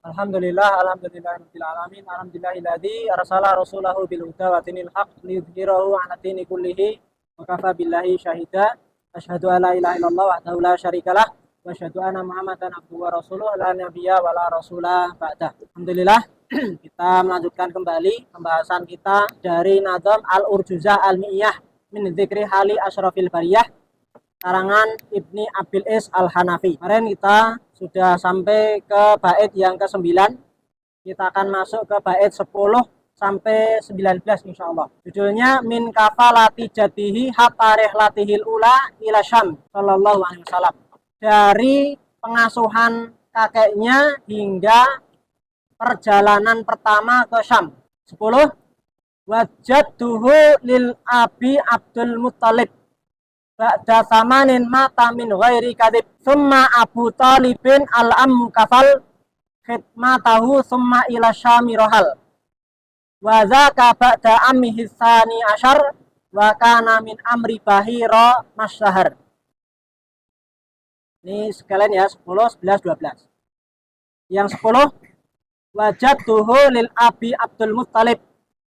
Alhamdulillahirabbil alamin. Alhamdulillahilladzi arsala rasulahu bil huda wa dinil haq liyudhhirahu 'ala dini kullihi wa kafa billahi syahida. Asyhadu an la ilaha illallah wahdahu la syarikalah wa asyhadu anna Muhammadan abduhu wa rasuluh la nabiyya wa la rasula ba'dah. Alhamdulillah, kita melanjutkan kembali pembahasan kita dari Nadham Al-Urjuzah Al-Mi'iyah min dzikri hali asyrafil bariyah karangan Ibni Abil Is Al-Hanafi. Kemarin kita sudah sampai ke bait yang ke-9. Kita akan masuk ke bait 10 sampai 19 insyaallah. Judulnya min kafalati jadihi hatta rihlatihil ula ila Syam sallallahu alaihi wasallam. Dari pengasuhan kakeknya hingga perjalanan pertama ke Syam. 10 wajadduhu lil abi Abdul Muttalib ba'da samanin mata min ghairi kadib summa Abu Talibin al-am kafal khidmatahu summa ila Syami rohal wa zaka ba'da ammihi tsani asyar wa kana min amri bahira masyahar. Ini sekalian ya, 10, 11, 12. Yang 10 wajadtuhu lil abi Abdul Muttalib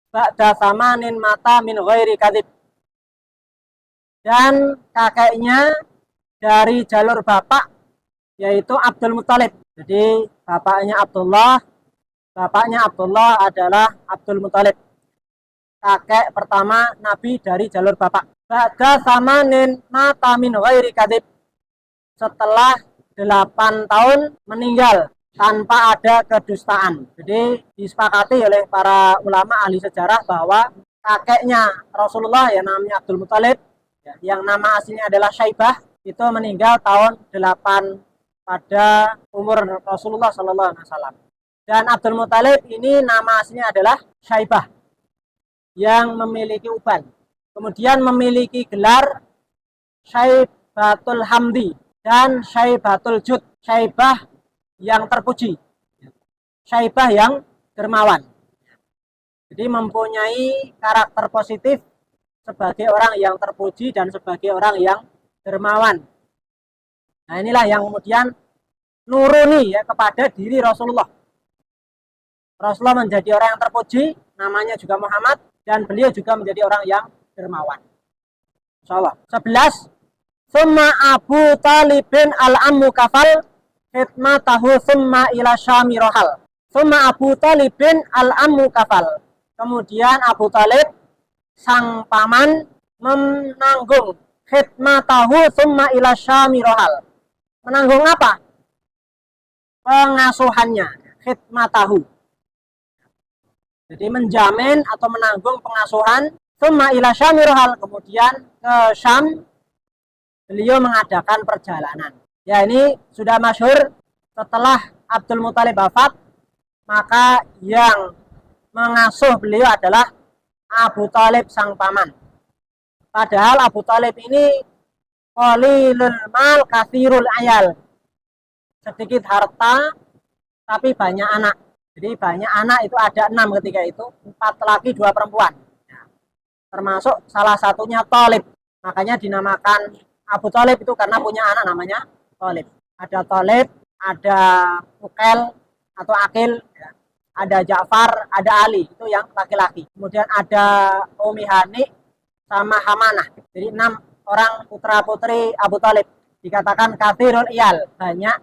ba'da samanin mata min ghairi kadib. Dan kakeknya dari jalur bapak yaitu Abdul Muttalib. Jadi bapaknya Abdullah adalah Abdul Muttalib, kakek pertama Nabi dari jalur bapak. Ba'da samanin mata min ghairi kadib, setelah 8 tahun meninggal tanpa ada kedustaan. Jadi disepakati oleh para ulama ahli sejarah bahwa kakeknya Rasulullah yang namanya Abdul Muttalib, yang nama aslinya adalah Syaibah, itu meninggal tahun 8 pada umur Rasulullah Sallallahu Alaihi Wasallam. Dan Abdul Muttalib ini nama aslinya adalah Syaibah yang memiliki uban. Kemudian memiliki gelar Syaibatul Hamdi dan Syaibatul Jud, Syaibah yang terpuji, Syaibah yang dermawan. Jadi mempunyai karakter positif sebagai orang yang terpuji dan sebagai orang yang dermawan. Nah, inilah yang kemudian nuruni ya kepada diri Rasulullah. Rasulullah menjadi orang yang terpuji, namanya juga Muhammad, dan beliau juga menjadi orang yang dermawan. Insyaallah. 11. Summa Abu Talibin al-ammu kafal khidmatahu summa ila Syami rohal. Summa Abu Talibin al-ammu kafal. Kemudian Abu Talib sang paman menanggung khidmatahu summa ila Syami rohal. Menanggung apa? Pengasuhannya, khidmatahu. Jadi menjamin atau menanggung pengasuhan summa ila Syami rohal. Kemudian ke Syam beliau mengadakan perjalanan. Ya, ini sudah masyhur, setelah Abdul Muttalib wafat, maka yang mengasuh beliau adalah Abu Talib sang paman. Padahal Abu Talib ini qalilul mal katsirul ayal, sedikit harta tapi banyak anak. Jadi banyak anak itu ada 6 ketika itu, 4 laki 2 perempuan. Termasuk salah satunya Talib. Makanya dinamakan Abu Talib itu karena punya anak namanya Talib. Ada Talib, ada Uqail atau Aqil, ada Ja'far, ada Ali, itu yang laki-laki. Kemudian ada Umi Hani sama Hamanah. Jadi 6 orang putra-putri Abu Talib. Dikatakan katsirul iyal, banyak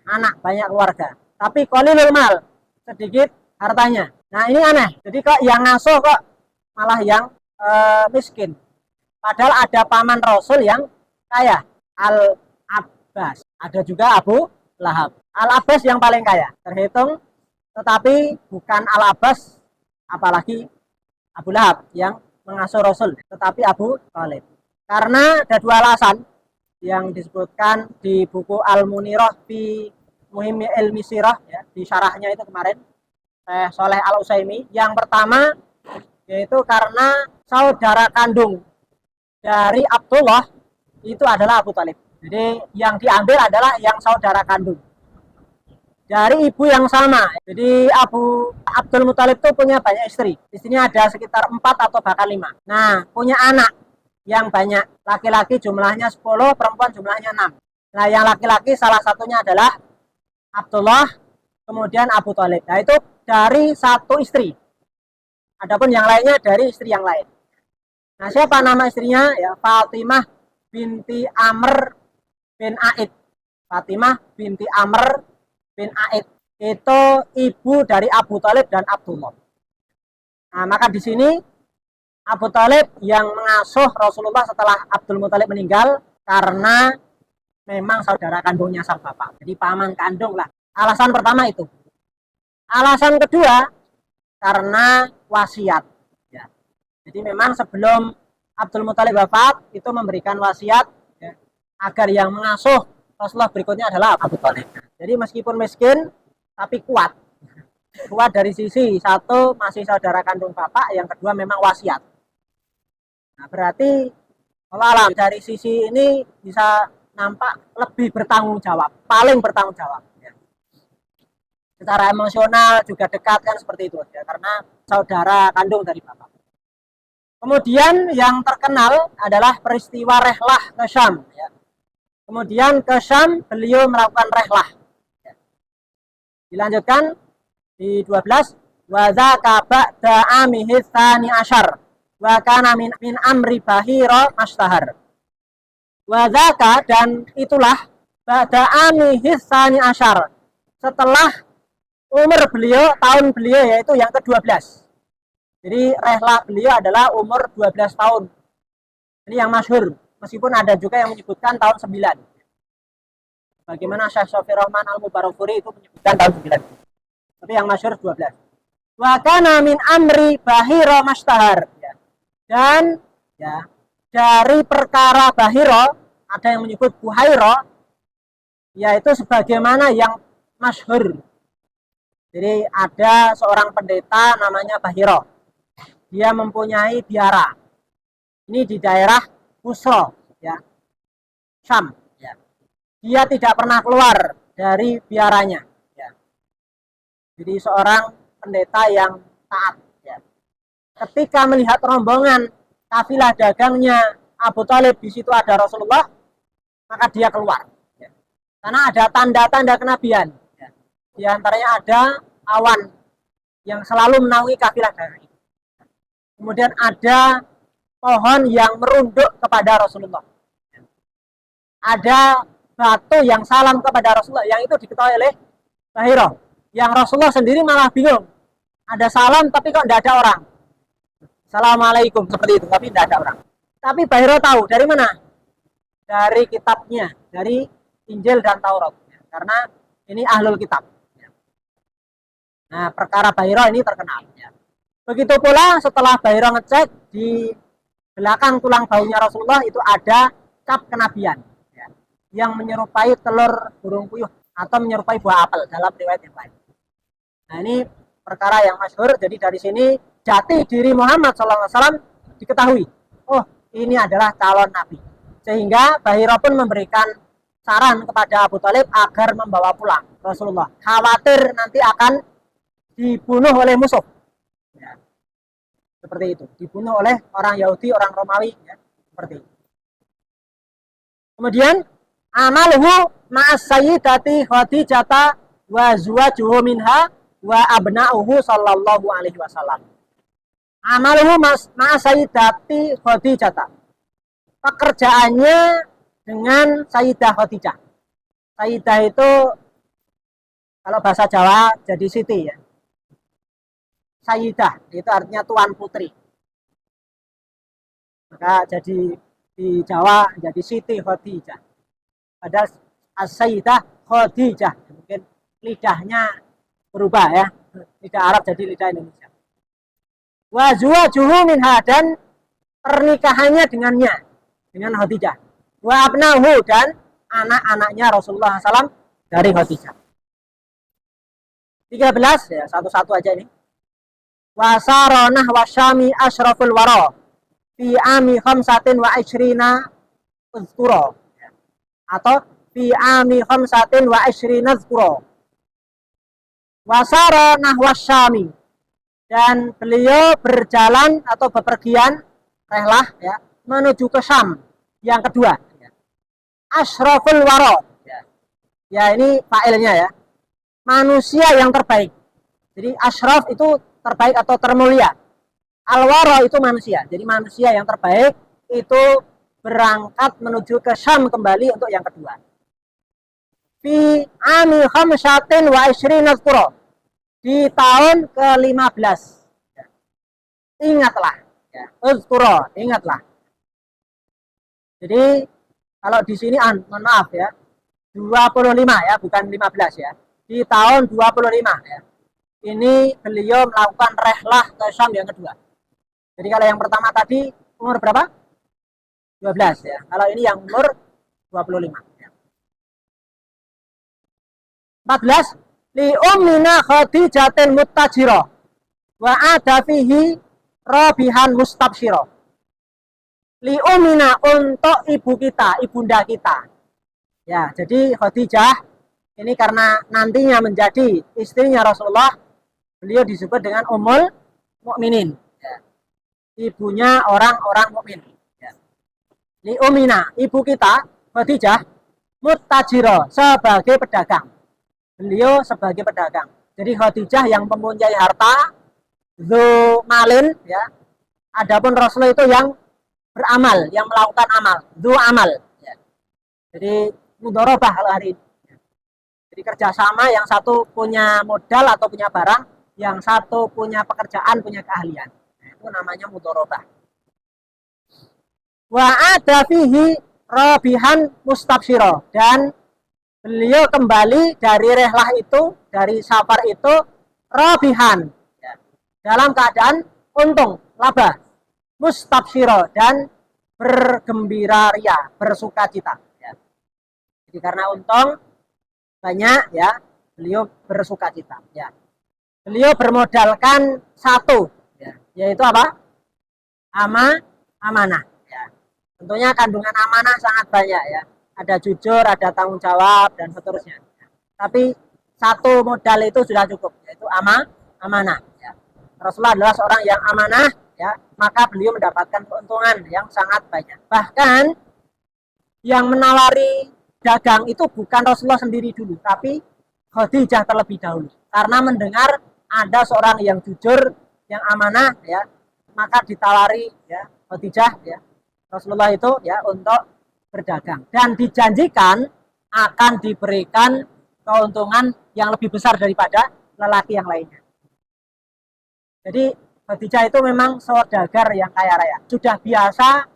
anak, banyak keluarga. Tapi qalilul mal, sedikit hartanya. Nah, ini aneh. Jadi kok yang ngasuh kok malah yang miskin. Padahal ada paman Rasul yang kaya, Al-Abbas. Ada juga Abu Lahab. Al-Abbas yang paling kaya terhitung, tetapi bukan Al-Abbas, apalagi Abu Lahab yang mengasuh Rasul, tetapi Abu Talib. Karena ada 2 alasan yang disebutkan di buku Al-Munirah fi Muhimmi Ilmi Sirah, ya, di syarahnya itu kemarin, Syekh Shalih Al-Utsaimin. Yang pertama yaitu karena saudara kandung dari Abdullah itu adalah Abu Talib. Jadi yang diambil adalah yang saudara kandung dari ibu yang sama. Jadi Abdul Muttalib itu punya banyak istri. Istrinya ada sekitar 4 atau bahkan 5. Nah, punya anak yang banyak. Laki-laki jumlahnya 10, perempuan jumlahnya 6. Nah, yang laki-laki salah satunya adalah Abdullah, kemudian Abu Thalib. Nah itu dari satu istri. Adapun yang lainnya dari istri yang lain. Nah siapa nama istrinya? Ya Fatimah binti Amr bin Aid. Fatimah binti Amr bin Aid. Itu ibu dari Abu Thalib dan Abdullah. Nah maka di sini Abu Thalib yang mengasuh Rasulullah setelah Abdul Muthalib meninggal karena memang saudara kandungnya sang bapak. Jadi paman kandung lah. Alasan pertama itu. Alasan kedua karena wasiat. Ya. Jadi memang sebelum Abdul Muthalib wafat itu memberikan wasiat ya, agar yang mengasuh Rasulullah berikutnya adalah Abu Thalib. Jadi meskipun miskin tapi kuat. Kuat dari sisi satu masih saudara kandung bapak, yang kedua memang wasiat. Nah, berarti alam dari sisi ini bisa nampak lebih bertanggung jawab, paling bertanggung jawab. Ya. Secara emosional juga dekat kan seperti itu ya, karena saudara kandung dari bapak. Kemudian yang terkenal adalah peristiwa rehlah ke Syam. Ya. Kemudian ke Syam beliau melakukan rehlah. Ya. Dilanjutkan di 12 wa dzaka ba'da amihi tsani asyar wa kana min amri bahira mastahar. Wa dzaka, dan itulah ba'da amihi tsani asyar, setelah umur beliau, tahun beliau yaitu yang ke-12. Jadi rehlah beliau adalah umur 12 tahun. Ini yang masyhur, meskipun ada juga yang menyebutkan tahun 9. Bagaimana Syekh Shofir Rahman Al-Mubarakfuri itu menyebutkan tahun 9. Tapi yang masyhur 12. Wa kana min amri bahira mastahar. Dan ya, dari perkara bahira, ada yang menyebut buhaira, yaitu sebagaimana yang masyhur. Jadi ada seorang pendeta namanya Bahira. Dia mempunyai biara. Ini di daerah Busra, ya, Syam. Ya. Dia tidak pernah keluar dari biaranya. Ya. Jadi seorang pendeta yang taat. Ya. Ketika melihat rombongan kafilah dagangnya Abu Thalib, di situ ada Rasulullah, maka dia keluar. Ya. Karena ada tanda-tanda kenabian. Ya. Di antaranya ada awan yang selalu menaungi kafilah dagang. Kemudian ada pohon yang merunduk kepada Rasulullah. Ada batu yang salam kepada Rasulullah, yang itu diketahui oleh Bahira. Yang Rasulullah sendiri malah bingung. Ada salam tapi kok tidak ada orang. Assalamualaikum seperti itu, tapi tidak ada orang. Tapi Bahira tahu dari mana? Dari kitabnya, dari Injil dan Taurat. Karena ini ahlul kitab. Nah, perkara Bahira ini terkenal. Begitu pula setelah Bahira ngecek di belakang tulang baunya Rasulullah itu ada cap kenabian yang menyerupai telur burung puyuh atau menyerupai buah apel dalam riwayat yang lain. Nah, ini perkara yang masyhur. Jadi dari sini jati diri Muhammad SAW diketahui. Oh, ini adalah calon nabi. Sehingga Bahira pun memberikan saran kepada Abu Thalib agar membawa pulang Rasulullah. Khawatir nanti akan dibunuh oleh musuh. Ya. Seperti itu. Dibunuh oleh orang Yahudi, orang Romawi. Ya. Seperti itu. Kemudian amaluhu ma'as sayyidati Khadijata wa zuwajuhu minha wa abna'uhu sallallahu alaihi wasallam. Amaluhu ma'as sayyidati Khadijata. Pekerjaannya dengan Sayyidah Khadijah. Sayyidah itu kalau bahasa Jawa jadi siti ya. Sayyidah itu artinya tuan putri. Maka jadi di Jawa jadi Siti Khadijah. Padahal As-Sayyidah Khadijah. Mungkin lidahnya berubah ya. Lidah Arab jadi lidah Indonesia. Wa zuwajuhu minha, dan pernikahannya dengannya, dengan Khadijah. Wa abnahu, dan anak-anaknya Rasulullah SAW dari Khadijah. 13 ya, satu-satu aja ini. Wa saronah wa syami asyraful wara fi ami khamsatin wa ishrina uzkura, atau fi ami khamsatin wa ishrina uzkura. Wa saronah wa syami, dan beliau berjalan atau bepergian rehlah ya, menuju ke Syam yang kedua. Asyraful wara. Ya, ini failnya ya. manusia yang terbaik. Jadi asyraf itu terbaik atau termulia. Al-wara itu manusia. Jadi manusia yang terbaik itu berangkat menuju ke Syam kembali untuk yang kedua. Fi ami khamsatin wa ishrina qura. Di tahun ke-15. Ingatlah. Ya, uzkura, ingatlah. Jadi kalau di sini mohon maaf ya, 25 ya, bukan 15 ya. Di tahun 25 ya. Ini beliau melakukan rehlah ke Syam yang kedua. Jadi kalau yang pertama tadi umur berapa? 12 ya. Kalau ini yang umur 25 ya. 14 li ummina Khadijatin muttajira wa ada fihi rabihan mustabsyira. Li ummina untuk ibu kita, ibunda kita. Ya, jadi Khadijah ini karena nantinya menjadi istrinya Rasulullah, beliau disebut dengan Ummul Mukminin. Ya. Ibunya orang-orang mukmin. Ya. Li ummina, ibu kita Khadijah muttajira sebagai pedagang. Beliau sebagai pedagang. Jadi Khadijah yang mempunyai harta, zu malin ya. Adapun Rasulullah itu yang beramal, yang melakukan amal, zu amal. Ya. Jadi mudharabah kalau hari ini. Jadi kerjasama, yang satu punya modal atau punya barang, yang satu punya pekerjaan, punya keahlian. Itu namanya mudharabah. Wa ada fihi rabihan mustabsyira, dan beliau kembali dari rehlah itu, dari safar itu rabihan ya, dalam keadaan untung, laba, mustabsyira, dan bergembira ria, bersuka cita ya. Jadi karena untung banyak ya, beliau bersuka cita ya. Beliau bermodalkan satu ya, yaitu apa? Amanah ya. Tentunya kandungan amanah sangat banyak ya. Ada jujur, ada tanggung jawab, dan seterusnya. Tapi satu modal itu sudah cukup, yaitu amanah. Ya. Rasulullah adalah seorang yang amanah, ya, maka beliau mendapatkan keuntungan yang sangat banyak. Bahkan yang menawari dagang itu bukan Rasulullah sendiri dulu, tapi Khadijah terlebih dahulu. Karena mendengar ada seorang yang jujur, yang amanah, ya, maka ditawari ya Khadijah, ya, Rasulullah itu ya untuk berdagang, dan dijanjikan akan diberikan keuntungan yang lebih besar daripada lelaki yang lainnya. Jadi Khadijah itu memang saudagar yang kaya raya, sudah biasa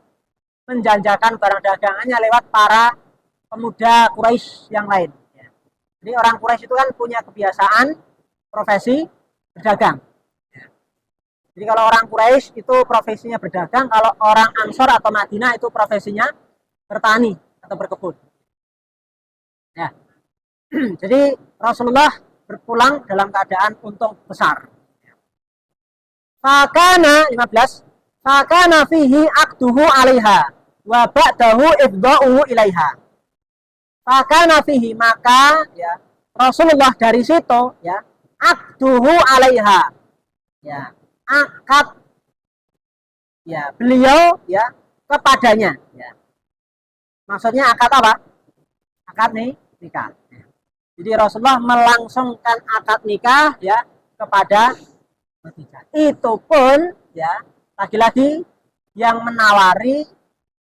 menjanjakan barang dagangannya lewat para pemuda Quraisy yang lain. Jadi orang Quraisy itu kan punya kebiasaan profesi berdagang. Jadi kalau orang Quraisy itu profesinya berdagang, kalau orang Ansor atau Madinah itu profesinya bertani atau berkebun. Ya. Jadi Rasulullah berpulang dalam keadaan untung besar. Fakana 15, fakana fihi akduhu alaiha wa ba'dahu ibda'uhu ilaiha. Fakana fihi, maka ya Rasulullah dari situ ya akduhu alaiha. Ya, akad ya beliau ya kepadanya ya. Maksudnya akad apa? Akad nikah. Jadi Rasulullah melangsungkan akad nikah ya kepada Khadijah. Itu pun ya lagi-lagi yang menawari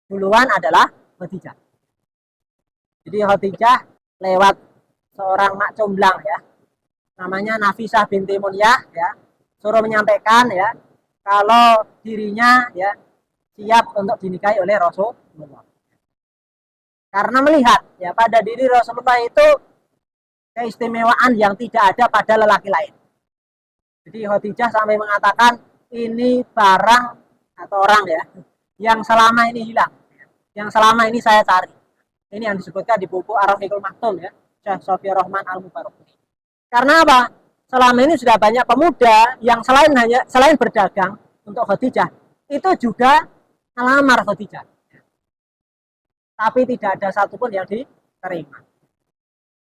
duluan adalah Khadijah. Jadi Khadijah lewat seorang mak comblang ya, namanya Nafisah binti Munyah ya, suruh menyampaikan ya kalau dirinya ya siap untuk dinikahi oleh Rasulullah. Karena melihat ya pada diri Rasulullah itu keistimewaan yang tidak ada pada lelaki lain. Jadi Khadijah sampai mengatakan ini barang atau orang ya yang selama ini hilang, yang selama ini saya cari. Ini yang disebutkan di buku Ar-Rafiqul Maktum ya, Syekh Sofiyur Rahman Al-Mubarak. Karena apa? Selama ini sudah banyak pemuda yang selain berdagang untuk Khadijah, itu juga melamar Khadijah. Tapi tidak ada satupun yang diterima.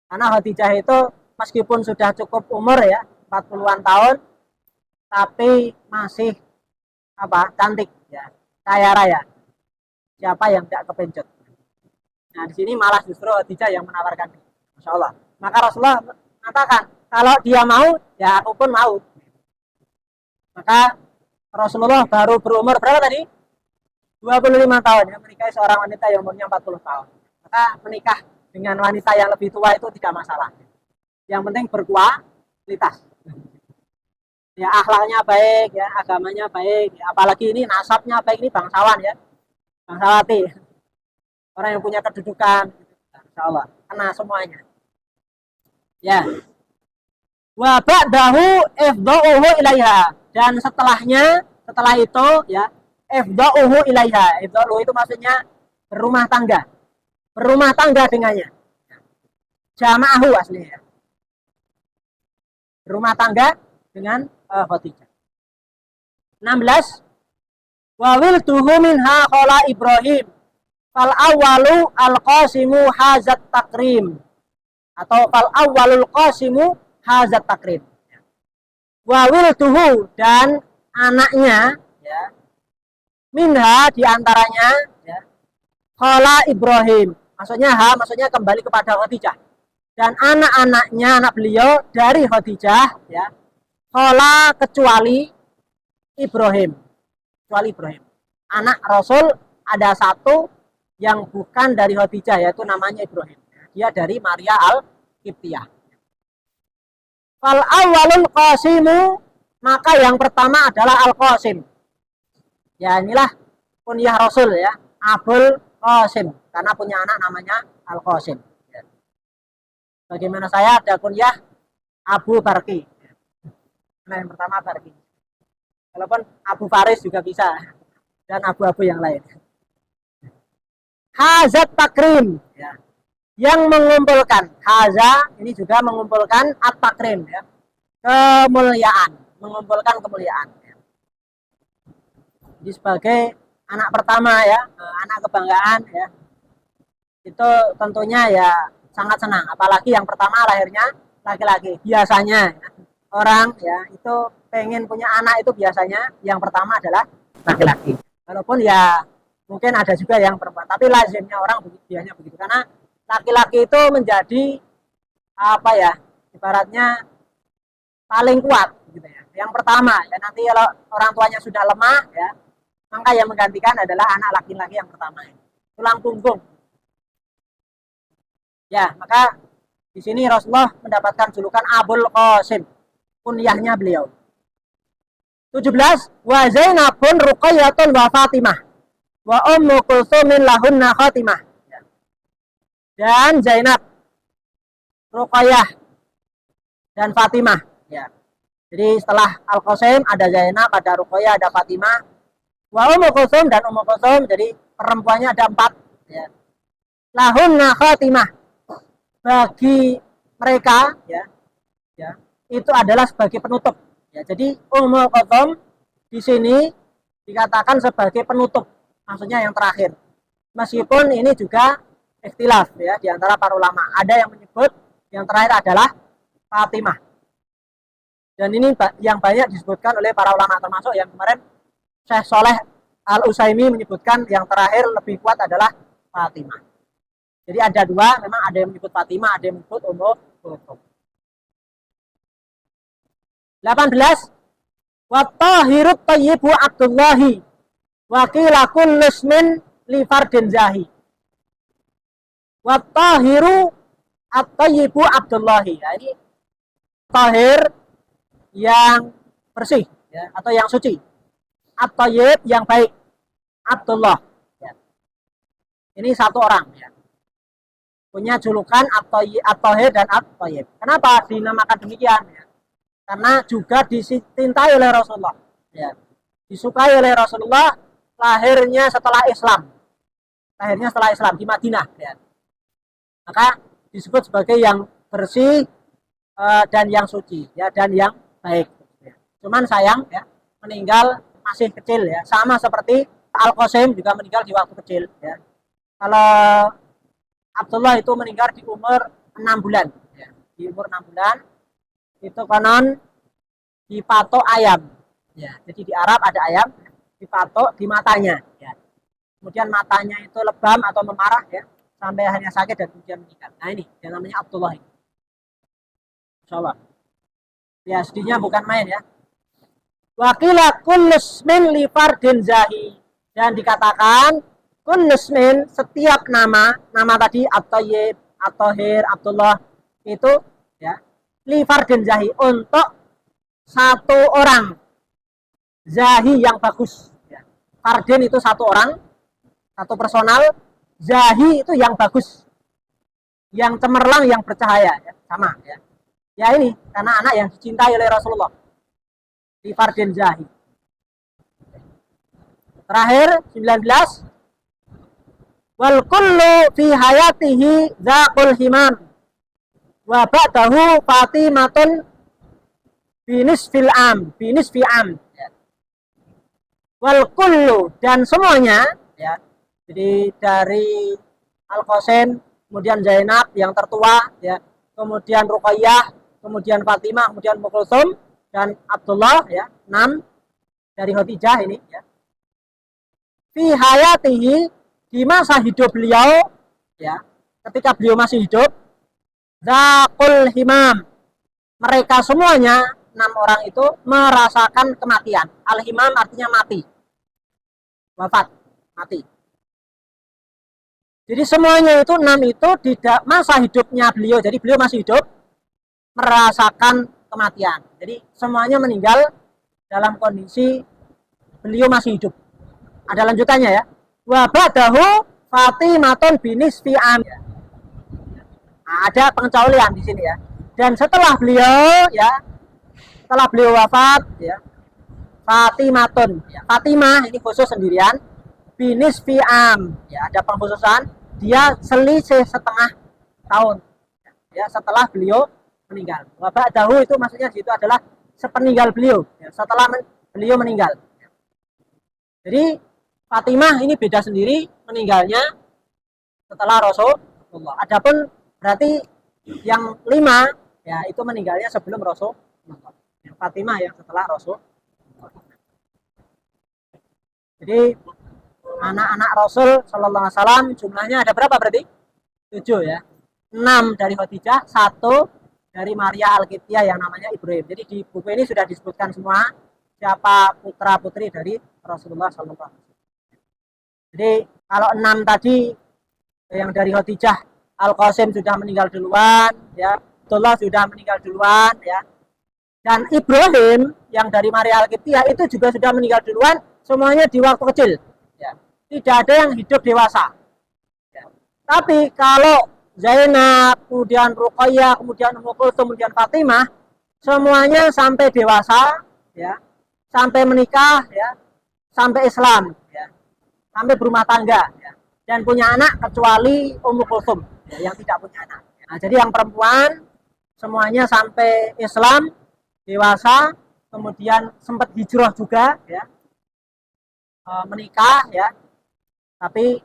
Karena Khadijah itu meskipun sudah cukup umur ya, 40-an tahun, tapi masih cantik ya, kaya raya. Siapa yang tidak kepencut? Nah, di sini malah justru Khadijah yang menawarkan. Masya Allah. Maka Rasulullah mengatakan, Kalau dia mau, ya aku pun mau. Maka Rasulullah baru berumur berapa tadi? 25 tahun ya, menikahi seorang wanita yang umurnya 40 tahun. Maka menikah dengan wanita yang lebih tua itu tidak masalah. Yang penting berkualitas. Ya akhlaknya baik, ya agamanya baik, ya, apalagi ini nasabnya baik, ini bangsawan ya, bangsawati, orang yang punya kedudukan, insya Allah, kena semuanya. Ya, wa ba'dahu ifda'uhu ilaiha, dan setelah itu ya ifda'uhu ilaiha. Ifda'uhu itu maksudnya berumah tangga dengannya, jama'ahu aslinya, berumah tangga dengan Khadijah. 16, wa wilduhu minha khala Ibrahim fal awwalu al qasimu hazat takrim, atau fal awwalul qasimu hazat takrim. Wa wilduhu, dan anaknya ya, minha diantaranya ya, khala Ibrahim, maksudnya kembali kepada Khadijah, dan anak-anaknya, anak beliau dari Khadijah ya, khala kecuali Ibrahim, anak Rasul ada satu yang bukan dari Khadijah, yaitu namanya Ibrahim, dia dari Maria al-Qibtiyah. Fal awalul qasimu, maka yang pertama adalah al-Qasim. Ya inilah kunyah Rasul ya, Abul Qasim, karena punya anak namanya al-Qasim. Ya. Bagaimana saya ada kunyah Abu Barki. Nah yang pertama Barki. Walaupun Abu Faris juga bisa, dan abu-abu yang lain. Hazat takrim ya, yang mengumpulkan. Haza ini juga mengumpulkan at-takrim ya, kemuliaan, mengumpulkan kemuliaan. Jadi sebagai anak pertama ya, anak kebanggaan ya, itu tentunya ya sangat senang. Apalagi yang pertama lahirnya laki-laki. Biasanya ya, orang ya itu pengen punya anak itu biasanya yang pertama adalah laki-laki. Walaupun ya mungkin ada juga yang perempuan, tapi lazimnya orang biasanya begitu, karena laki-laki itu menjadi apa ya, ibaratnya paling kuat gitu ya. Yang pertama ya, nanti kalau orang tuanya sudah lemah ya, maka yang menggantikan adalah anak laki-laki yang pertama, tulang punggung. Ya, maka di sini Rasulullah mendapatkan julukan Abul Qasim, kunyahnya beliau. 17, wa Zainabun Ruqayyatun wa Fatimah wa Ummu Kulsumin lahunna Khatimah. Dan Zainab, Ruqayyah, dan Fatimah ya. Jadi setelah Al-Qasim ada Zainab, ada Ruqayyah, ada Fatimah. Wa Ummu Kulsum, dan Ummu Kulsum, jadi perempuannya ada 4 ya. Lahunna Khatimah, bagi mereka ya, itu adalah sebagai penutup. Ya, jadi Ummul Kulsum di sini dikatakan sebagai penutup, maksudnya yang terakhir. Meskipun ini juga ikhtilaf ya di antara para ulama. Ada yang menyebut yang terakhir adalah Fatimah. Dan ini yang banyak disebutkan oleh para ulama, termasuk yang kemarin Syekh Soleh Al-Utsaimin menyebutkan yang terakhir lebih kuat adalah Fatimah. Jadi ada 2, memang ada yang menyebut Fatimah, ada yang menyebut Ummul Kulsum. 18, wa tahirut thayyibu Abdullahi wa qila kullu ismin li fardin zahi. Wa tahiru at-thayyibu Abdullahi. Ya, ini tahir yang bersih ya, atau yang suci. At-thayyib yang baik, Abdullah ya. Ini satu orang ya, punya julukan at-tahir dan at-thayyib. Kenapa dinamakan demikian ya? Karena juga dicintai oleh Rasulullah ya, disukai oleh Rasulullah, lahirnya setelah Islam di Madinah ya. Maka disebut sebagai yang bersih dan yang suci ya, dan yang baik ya. Cuman sayang ya, meninggal masih kecil ya, sama seperti Al-Qasim juga meninggal di waktu kecil ya. Kalau Abdullah itu meninggal di umur 6 bulan ya. Di umur 6 bulan itu konon dipatok ayam ya. Jadi di Arab ada ayam dipatok di matanya ya. Kemudian matanya itu lebam atau memarah ya, sampai hanya sakit dan kemudian meninggal. Nah ini yang namanya Abdullah ini. Insyaallah. Ya, sedihnya bukan main ya. Wakila kullusmin li fardin zahi. Dan dikatakan kullusmin, setiap nama tadi At-Thayyib, At-Thahir, Abdullah itu ya, li fardin zahi, untuk satu orang zahi yang bagus. Ya. Fardin itu satu orang, satu personal, zahi itu yang bagus, yang cemerlang, yang bercahaya, ya, sama ya. Ya ini karena anak yang dicintai oleh Rasulullah di fardin zahi. Terakhir 19, wal kullu fi hayatihi zaqul himam wa ba'dahu Fatimatun binisfil am, binisfi am. Wal kullu, dan semuanya ya. Jadi dari Al-Qasim, kemudian Zainab yang tertua ya, kemudian Ruqayyah, kemudian Fatimah, kemudian Ummu Kulsum dan Abdullah ya, 6 dari Khadijah ini ya. Fi hayatihi, di masa hidup beliau ya, ketika beliau masih hidup, zaqul himam, mereka semuanya 6 orang itu merasakan kematian. Al-himam artinya mati, wafat, mati. Jadi semuanya itu 6 itu di masa hidupnya beliau, jadi beliau masih hidup, merasakan kematian. Jadi semuanya meninggal dalam kondisi beliau masih hidup. Ada lanjutannya ya. Wa ba'dahu Fatimatun binisfi am. Nah, ada pengecualian di sini ya. Dan setelah beliau ya, setelah beliau wafat ya, Fatimatun ya, Fatimah ini khusus sendirian, binisfi am ya, ada pengkhususan, dia selisih setengah tahun ya setelah beliau meninggal. Wa ba'dahu itu maksudnya itu adalah sepeninggal beliau ya, setelah beliau meninggal. Jadi Fatimah ini beda sendiri meninggalnya setelah Rasulullah. Adapun berarti yang 5 ya itu meninggalnya sebelum Rasulullah. Yang Fatimah yang setelah Rasulullah. Jadi anak-anak Rasul Sallallahu Alaihi Wasallam jumlahnya ada berapa berarti? 7 ya. 6 dari Khadijah, 1 dari Maria Al-Qibtiyah yang namanya Ibrahim. Jadi di buku ini sudah disebutkan semua siapa putra putri dari Rasulullah Sallallahu Alaihi Wasallam. Jadi kalau 6 tadi yang dari Khadijah, Al-Qasim sudah meninggal duluan, ya, Abdullah sudah meninggal duluan, ya. Dan Ibrahim yang dari Maria Al-Qibtiyah itu juga sudah meninggal duluan, semuanya di waktu kecil. Ya. Tidak ada yang hidup dewasa. Ya. Tapi kalau Zainab, kemudian Ruqayyah, kemudian Ummu Kulsum, kemudian Fatimah, semuanya sampai dewasa, ya, sampai menikah, ya, sampai Islam, ya, sampai berumah tangga, ya, dan punya anak kecuali Ummu Kulsum ya, yang tidak punya anak. Nah, jadi yang perempuan semuanya sampai Islam, dewasa, kemudian sempat hijrah juga, ya, menikah, ya, tapi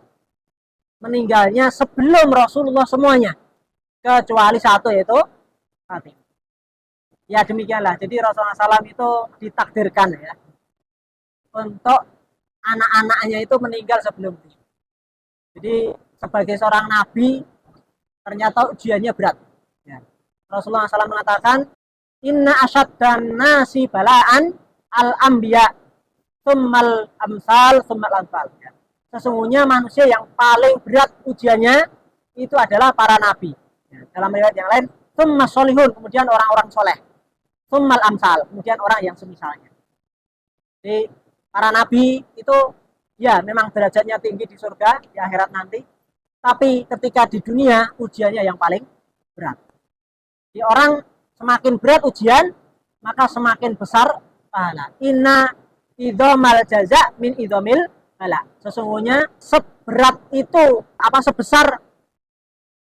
meninggalnya sebelum Rasulullah semuanya, kecuali 1 yaitu Fatimah. Ya demikianlah. Jadi Rasulullah SAW itu ditakdirkan ya untuk anak-anaknya itu meninggal sebelum itu. Jadi sebagai seorang nabi ternyata ujiannya berat. Ya. Rasulullah SAW mengatakan, Inna asyaddan nasi balaan al-anbiya tsummal amsal tsummal amsal. Ya. Sesungguhnya manusia yang paling berat ujiannya itu adalah para nabi. Ya. Dalam riwayat yang lain, tsumma sholihun, kemudian orang-orang soleh. Tsummal amsal, kemudian orang yang semisalnya. Jadi para nabi itu ya memang derajatnya tinggi di surga, di akhirat nanti. Tapi ketika di dunia ujiannya yang paling berat. Jadi orang semakin berat ujian, maka semakin besar pahala. Inna idhomal jaza min idhomil bala. Sesungguhnya seberat itu, sebesar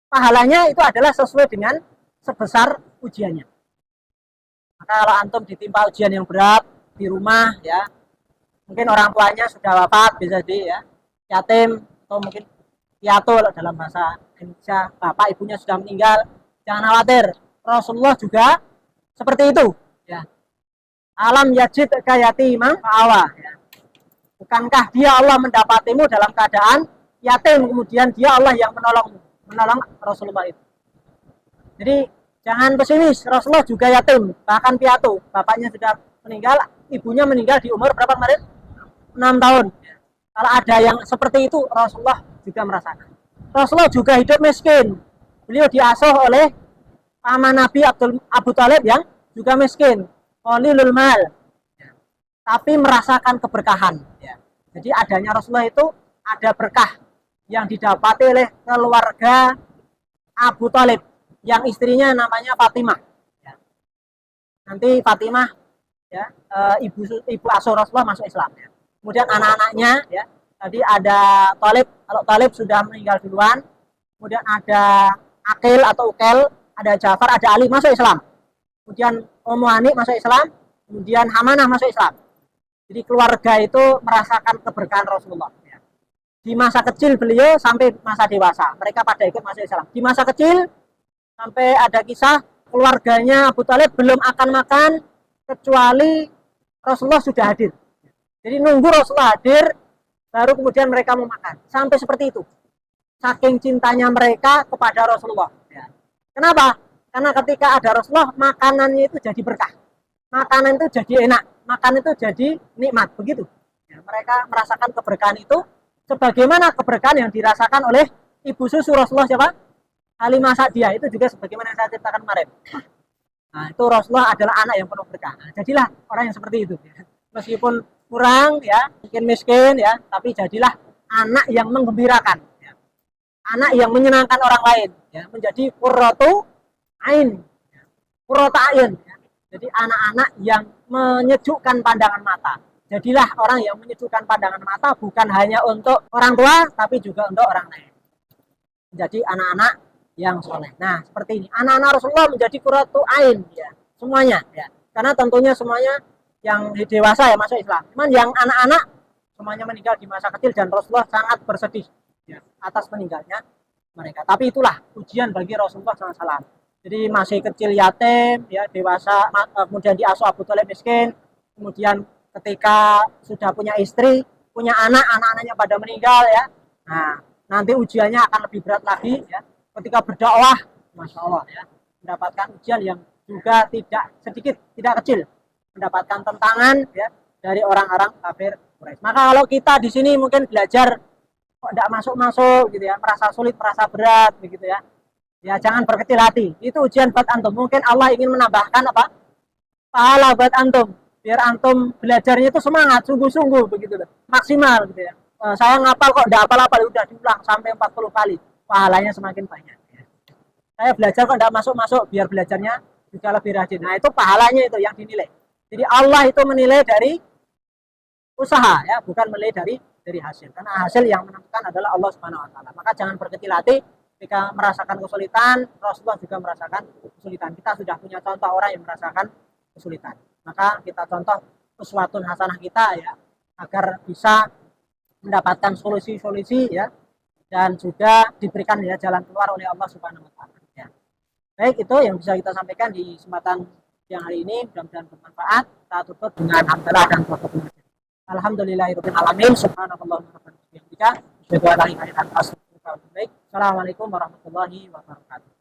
pahalanya itu adalah sesuai dengan sebesar ujiannya. Maka kalau antum ditimpa ujian yang berat di rumah, ya, mungkin orang tuanya sudah wafat, bisa jadi ya, yatim, atau mungkin piatu dalam bahasa Indonesia, bapak ibunya sudah meninggal, jangan khawatir. Rasulullah juga seperti itu, ya. Alam yajid kayatiman awa, ya. Bukankah dia Allah mendapatimu dalam keadaan yatim, kemudian dia Allah yang menolong Rasulullah itu. Jadi Jangan pesimis, Rasulullah juga yatim, bahkan piatu. Bapaknya sudah meninggal, ibunya meninggal di umur berapa kemarin? 6 tahun. Kalau ada yang seperti itu, Rasulullah juga merasakan. Rasulullah juga hidup miskin. Beliau diasuh oleh paman Nabi Abu Thalib yang juga miskin. Qalilul mal. Tapi merasakan keberkahan. Jadi adanya Rasulullah itu ada berkah yang didapati oleh keluarga Abu Thalib yang istrinya namanya Fatimah. Nanti Fatimah ibu asuh Rasulullah masuk Islam. Kemudian anak-anaknya tadi ada Thalib, kalau Thalib sudah meninggal duluan. Kemudian ada Akil atau Ukel, ada Ja'far, ada Ali masuk Islam. Kemudian Ummu Hani masuk Islam, kemudian Hamanah masuk Islam. Jadi keluarga itu merasakan keberkahan Rasulullah. Di masa kecil beliau sampai masa dewasa, mereka pada ikut masuk Islam. Di masa kecil sampai ada kisah keluarganya Abu Thalib belum akan makan kecuali Rasulullah sudah hadir. Jadi nunggu Rasulullah hadir, baru kemudian mereka mau makan. Sampai seperti itu. Saking cintanya mereka kepada Rasulullah. Kenapa? Karena ketika ada Rasulullah, makanannya itu jadi berkah. Makanan itu jadi enak. Makan itu jadi nikmat. Begitu. Mereka merasakan keberkahan itu sebagaimana keberkahan yang dirasakan oleh ibu susu Rasulullah siapa? Halimah Sa'diyah. Itu juga sebagaimana yang saya ceritakan kemarin. Nah, itu Rasulullah adalah anak yang penuh berkah. Nah, jadilah orang yang seperti itu. Meskipun kurang, mungkin miskin, tapi jadilah anak yang menggembirakan. Anak yang menyenangkan orang lain, menjadi qurratu ain, qurratu ain. Jadi anak-anak yang menyejukkan pandangan mata. Jadilah orang yang menyejukkan pandangan mata bukan hanya untuk orang tua, tapi juga untuk orang lain. Menjadi anak-anak yang soleh. Nah, seperti ini. Anak-anak Rasulullah menjadi qurratu ain, semuanya. Karena tentunya semuanya yang dewasa masuk Islam. Cuman yang anak-anak semuanya meninggal di masa kecil dan Rasulullah sangat bersedih atas meninggalnya mereka. Tapi itulah ujian bagi Rasulullah SAW. Jadi masih kecil yatim, dewasa, kemudian diasuh Abu Thalib miskin, kemudian ketika sudah punya istri, punya anak, anak-anaknya pada meninggal, Nah, nanti ujiannya akan lebih berat lagi, Ketika berdakwah, masya Allah, mendapatkan ujian yang juga tidak sedikit, tidak kecil, mendapatkan tentangan, dari orang-orang kafir Quraisy. Maka kalau kita di sini mungkin belajar kok tidak masuk-masuk gitu merasa sulit, merasa berat begitu ya jangan berkecil hati, itu ujian buat antum. Mungkin Allah ingin menambahkan pahala buat antum, biar antum belajarnya itu semangat, sungguh-sungguh begitu maksimal gitu saya ngapal kok tidak apal-apal, udah diulang sampai 40 kali, pahalanya semakin banyak. Saya belajar kok tidak masuk-masuk, biar belajarnya juga lebih rajin. Nah, itu pahalanya itu yang dinilai. Jadi Allah itu menilai dari usaha, bukan menilai dari hasil. Karena hasil yang menentukan adalah Allah Subhanahu wa taala. Maka jangan berkecil hati ketika merasakan kesulitan. Rasulullah juga merasakan kesulitan. Kita sudah punya contoh orang yang merasakan kesulitan. Maka kita contoh uswatun hasanah kita agar bisa mendapatkan solusi-solusi dan juga diberikan jalan keluar oleh Allah Subhanahu wa taala. Baik, itu yang bisa kita sampaikan di kesempatan yang hari ini, mudah-mudahan bermanfaat. Kita tutup dengan hamdalah dan syukur. Alhamdulillahirabbil alamin. Subhanallahumma wa bihamdika, asyhadu an la ilaha illa anta, astaghfiruka wa atubu ilaik. Assalamualaikum warahmatullahi wabarakatuh.